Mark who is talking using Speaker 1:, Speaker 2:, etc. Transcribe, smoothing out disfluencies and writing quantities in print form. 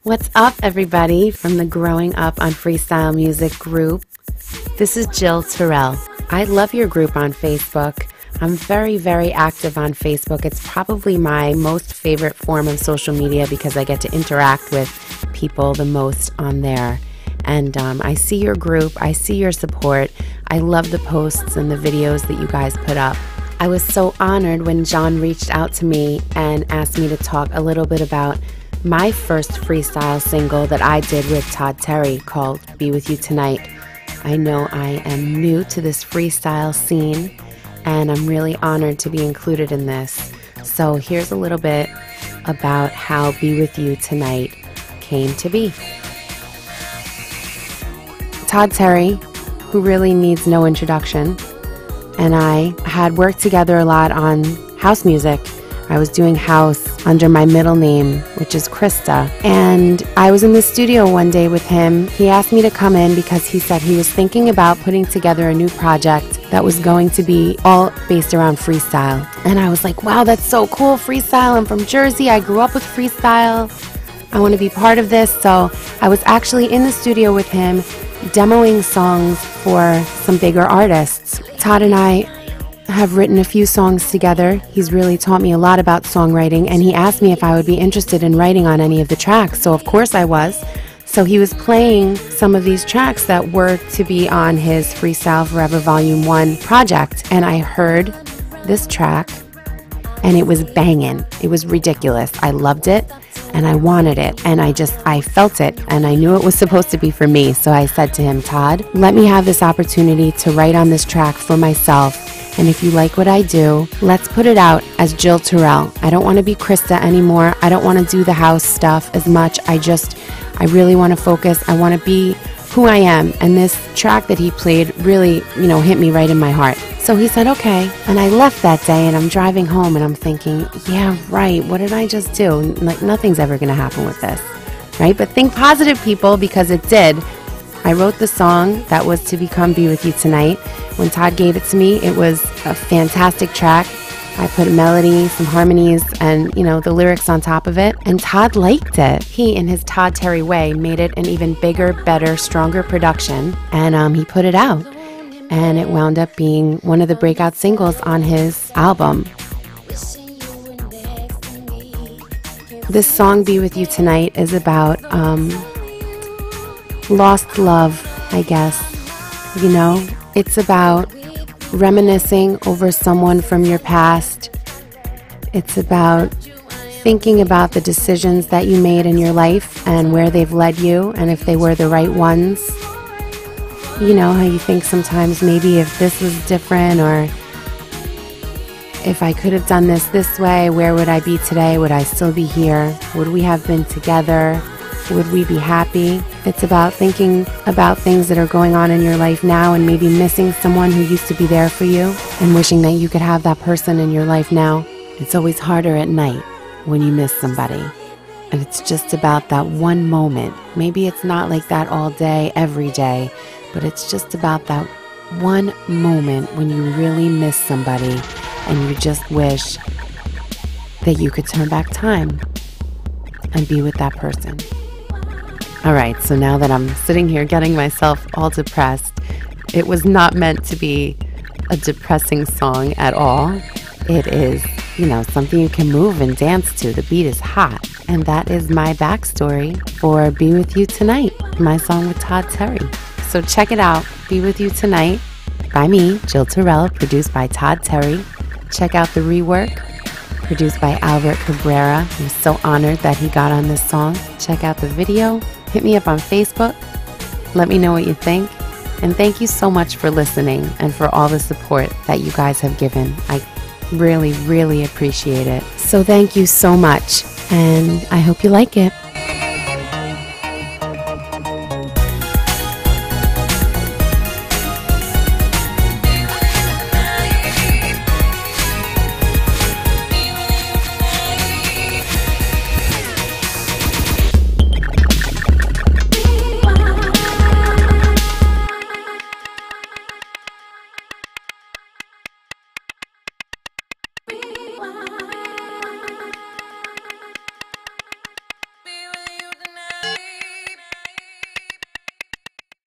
Speaker 1: What's up, everybody, from the Growing Up on Freestyle Music group? This is Jill Tirrell. I love your group on Facebook. I'm very, very active on Facebook. It's probably my most favorite form of social media because I get to interact with people the most on there. And I see your group. I see your support. I love the posts and the videos that you guys put up. I was so honored when John reached out to me and asked me to talk a little bit about my first freestyle single that I did with Todd Teti called Be With You Tonight. I know I am new to this freestyle scene, and I'm really honored to be included in this. So here's a little bit about how Be With You Tonight came to be. Todd Teti, who really needs no introduction, and I had worked together a lot on house music. I was doing house under my middle name, which is Krista. And I was in the studio one day with him. He asked me to come in because he said he was thinking about putting together a new project that was going to be all based around freestyle. And I was like, wow, that's so cool, freestyle. I'm from Jersey. I grew up with freestyle. I want to be part of this. So I was actually in the studio with him demoing songs for some bigger artists. Todd and I have written a few songs together. He's really taught me a lot about songwriting, and he asked me if I would be interested in writing on any of the tracks, so of course I was. So he was playing some of these tracks that were to be on his Freestyle Forever Volume 1 project, and I heard this track, and it was banging. It was ridiculous. I loved it, and I wanted it, and I felt it, and I knew it was supposed to be for me. So I said to him, Todd, let me have this opportunity to write on this track for myself. And if you like what I do, let's put it out as Jill Tirrell. I don't want to be Krista anymore. I don't want to do the house stuff as much. I really want to focus. I want to be who I am. And this track that he played really, hit me right in my heart. So he said, okay. And I left that day and I'm driving home and I'm thinking, yeah, right. What did I just do? Like, nothing's ever going to happen with this, right? But think positive, people, because it did. I wrote the song that was to become Be With You Tonight. When Todd gave it to me, it was a fantastic track. I put a melody, some harmonies, and, the lyrics on top of it. And Todd liked it. He, in his Todd Teti way, made it an even bigger, better, stronger production. And he put it out. And it wound up being one of the breakout singles on his album. This song, Be With You Tonight, is about lost love, I guess. It's about reminiscing over someone from your past. It's about thinking about the decisions that you made in your life and where they've led you and if they were the right ones. You know how you think sometimes maybe if this was different, or if I could have done this way, where would I be today? Would I still be here? Would we have been together? Would we be happy? It's about thinking about things that are going on in your life now and maybe missing someone who used to be there for you and wishing that you could have that person in your life now. It's always harder at night when you miss somebody. And it's just about that one moment. Maybe it's not like that all day, every day, but it's just about that one moment when you really miss somebody and you just wish that you could turn back time and be with that person. All right, so now that I'm sitting here getting myself all depressed, it was not meant to be a depressing song at all. It is, something you can move and dance to. The beat is hot. And that is my backstory for Be With You Tonight, my song with Todd Teti. So check it out, Be With You Tonight, by me, Jill Tirrell, produced by Todd Teti. Check out the rework, produced by Albert Cabrera. I'm so honored that he got on this song. Check out the video. Hit me up on Facebook. Let me know what you think. And thank you so much for listening and for all the support that you guys have given. I really, really appreciate it. So thank you so much. And I hope you like it.